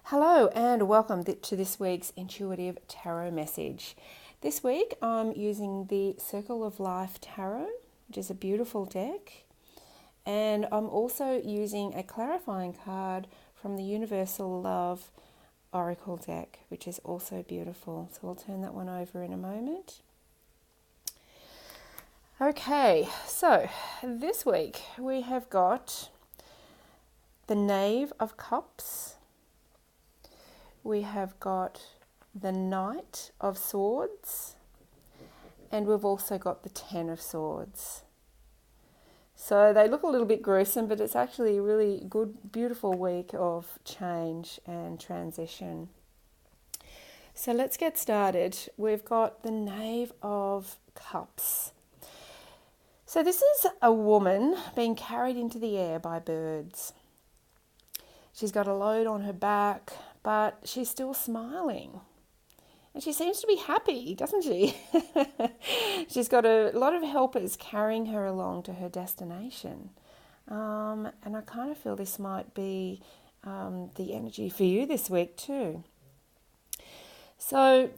Hello and welcome to this week's Intuitive Tarot message. This week I'm using the Circle of Life Tarot, which is a beautiful deck, and I'm also using a clarifying card from the Universal Love Oracle deck, which is also beautiful. So I'll turn that one over in a moment. Okay, so this week we have got the Knave of Cups. We have got the Knight of Swords, and we've also got the Ten of Swords. So they look a little bit gruesome, but it's actually a really good, beautiful week of change and transition. So let's get started. We've got the Knave of Cups. So this is a woman being carried into the air by birds. She's got a load on her back, but she's still smiling. And she seems to be happy, doesn't she? She's got a lot of helpers carrying her along to her destination. And I kind of feel this might be the energy for you this week too. So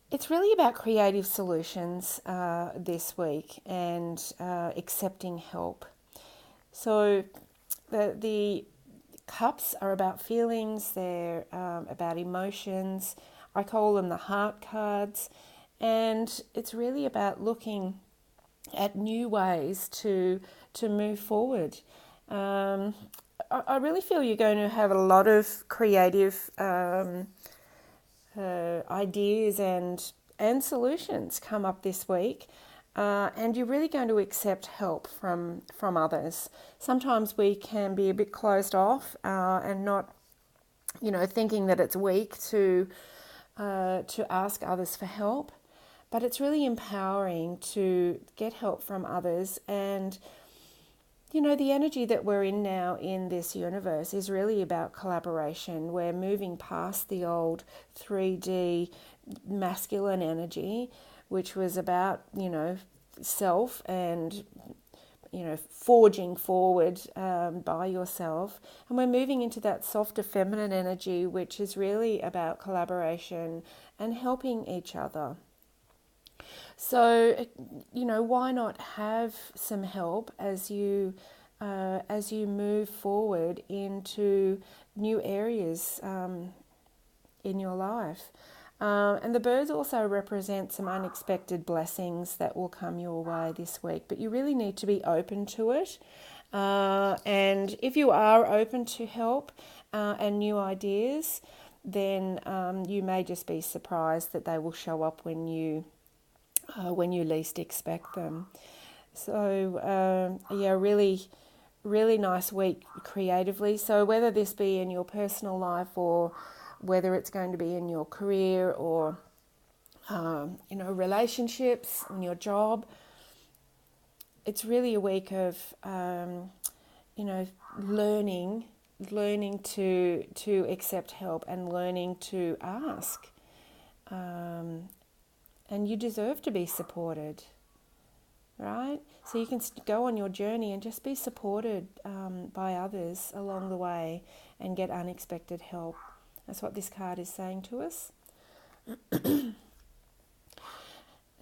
it's really about creative solutions this week and accepting help. So the cups are about feelings, they're about emotions. I call them the heart cards, and it's really about looking at new ways to move forward. I really feel you're going to have a lot of creative ideas and solutions come up this week. And you're really going to accept help from others. Sometimes we can be a bit closed off and not, thinking that it's weak to ask others for help. But it's really empowering to get help from others. And, the energy that we're in now in this universe is really about collaboration. We're moving past the old 3D masculine energy, which was about, self and, forging forward by yourself. And we're moving into that softer feminine energy, which is really about collaboration and helping each other. So, why not have some help as you move forward into new areas in your life? And the birds also represent some unexpected blessings that will come your way this week, but you really need to be open to it. And if you are open to help and new ideas, then you may just be surprised that they will show up when you least expect them. So really, really nice week creatively. So whether this be in your personal life or whether it's going to be in your career or, relationships, in your job, it's really a week of, learning to accept help and learning to ask. And you deserve to be supported, right? So you can go on your journey and just be supported by others along the way and get unexpected help. That's what this card is saying to us. Now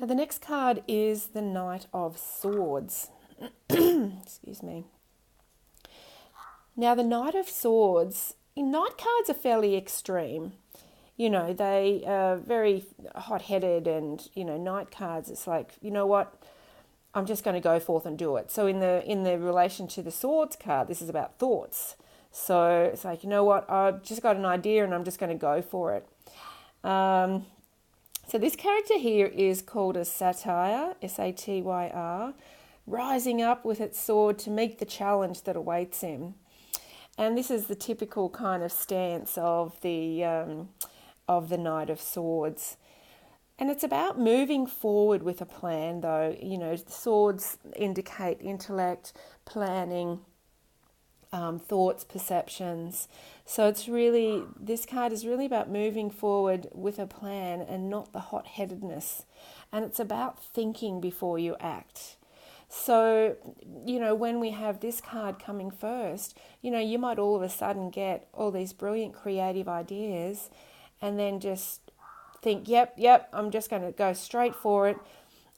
the next card is the Knight of Swords. Excuse me. Now the Knight of Swords, knight cards are fairly extreme. They are very hot-headed and, knight cards, it's like, what, I'm just going to go forth and do it. So in the relation to the Swords card, this is about thoughts. So it's like, what, I've just got an idea and I'm just going to go for it. So this character here is called a satyr, Satyr, rising up with its sword to meet the challenge that awaits him. And this is the typical kind of stance of the Knight of Swords. And it's about moving forward with a plan, though. Swords indicate intellect, planning, thoughts, perceptions. So this card is really about moving forward with a plan and not the hot-headedness. And it's about thinking before you act. So, when we have this card coming first, you might all of a sudden get all these brilliant creative ideas and then just think, yep, I'm just going to go straight for it.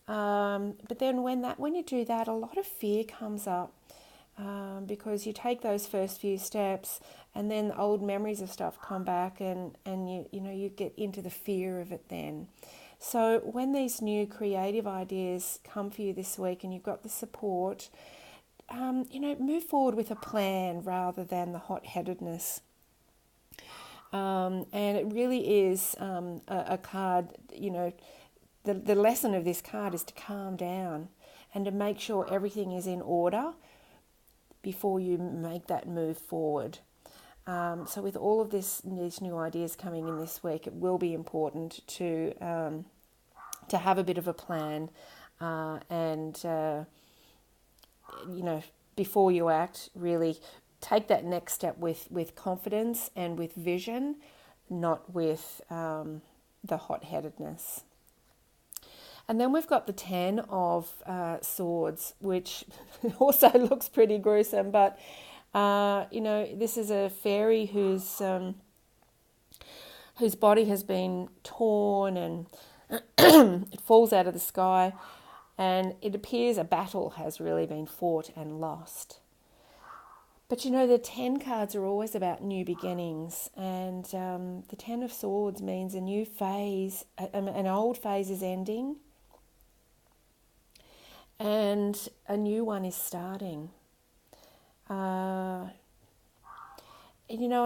But then when you do that, a lot of fear comes up, because you take those first few steps and then the old memories of stuff come back, and you get into the fear of it then. So when these new creative ideas come for you this week and you've got the support, move forward with a plan rather than the hot-headedness. And it really is a card, the lesson of this card is to calm down and to make sure everything is in order before you make that move forward. So with all of these new ideas coming in this week, it will be important to have a bit of a plan, and before you act, really take that next step with confidence and with vision, not with the hot-headedness. And then we've got the 10 of Swords, which also looks pretty gruesome, but this is a fairy whose body has been torn and it falls out of the sky, and it appears a battle has really been fought and lost. But the 10 cards are always about new beginnings, and the 10 of Swords means a new phase, an old phase is ending, and a new one is starting. And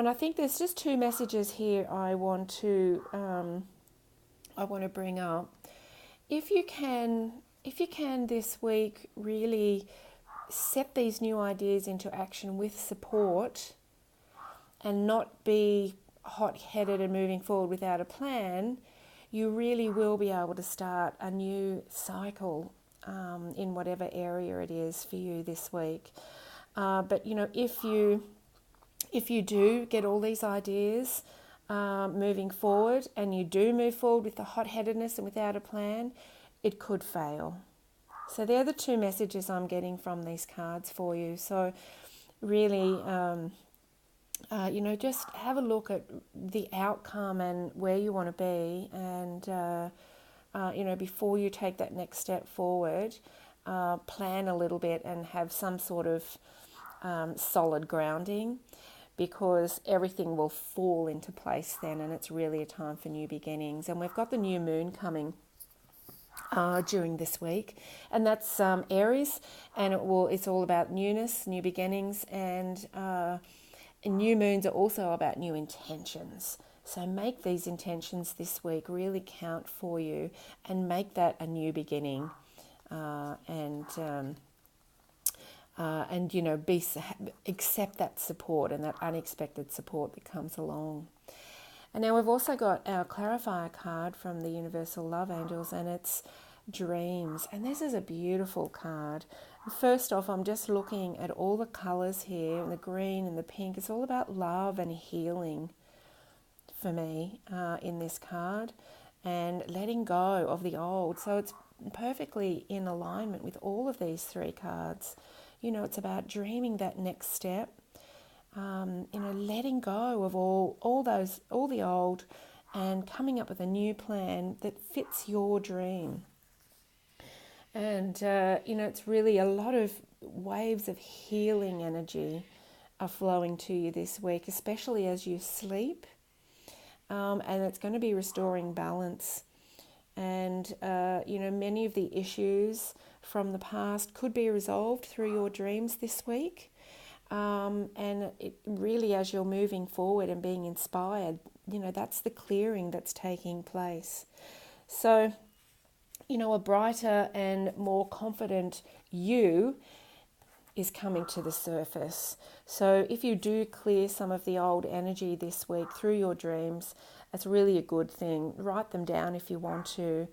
I think there's just two messages here I want to bring up. If you can this week really set these new ideas into action with support and not be hot-headed and moving forward without a plan, you really will be able to start a new cycle in whatever area it is for you this week. But if you do get all these ideas moving forward, and you do move forward with the hot-headedness and without a plan, it could fail. So they're the two messages I'm getting from these cards for you. So really, just have a look at the outcome and where you want to be, and before you take that next step forward, plan a little bit and have some sort of solid grounding, because everything will fall into place then, and it's really a time for new beginnings. And we've got the new moon coming during this week, and that's Aries, and it's all about newness, new beginnings, and new moons are also about new intentions. So make these intentions this week really count for you, and make that a new beginning, accept that support and that unexpected support that comes along. And now we've also got our clarifier card from the Universal Love Angels, and it's Dreams. And this is a beautiful card. First off, I'm just looking at all the colours here, and the green and the pink. It's all about love and healing for me in this card, and letting go of the old. So it's perfectly in alignment with all of these three cards. It's about dreaming that next step, letting go of all the old, and coming up with a new plan that fits your dream. And, it's really a lot of waves of healing energy are flowing to you this week, especially as you sleep. And it's going to be restoring balance. And, many of the issues from the past could be resolved through your dreams this week. And it really, as you're moving forward and being inspired, that's the clearing that's taking place. So, a brighter and more confident you is coming to the surface. So if you do clear some of the old energy this week through your dreams, it's really a good thing. Write them down if you want to,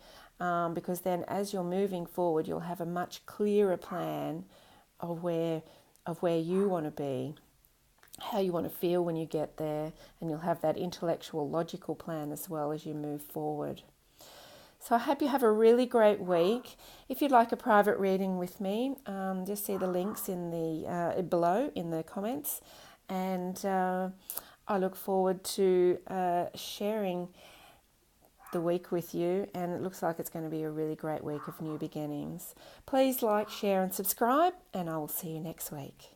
because then as you're moving forward, you'll have a much clearer plan of where you want to be, how you want to feel when you get there, and you'll have that intellectual, logical plan as well as you move forward. So I hope you have a really great week. If you'd like a private reading with me, just see the links in the below in the comments, and I look forward to sharing the week with you, and it looks like it's going to be a really great week of new beginnings. Please like, share and subscribe, and I will see you next week.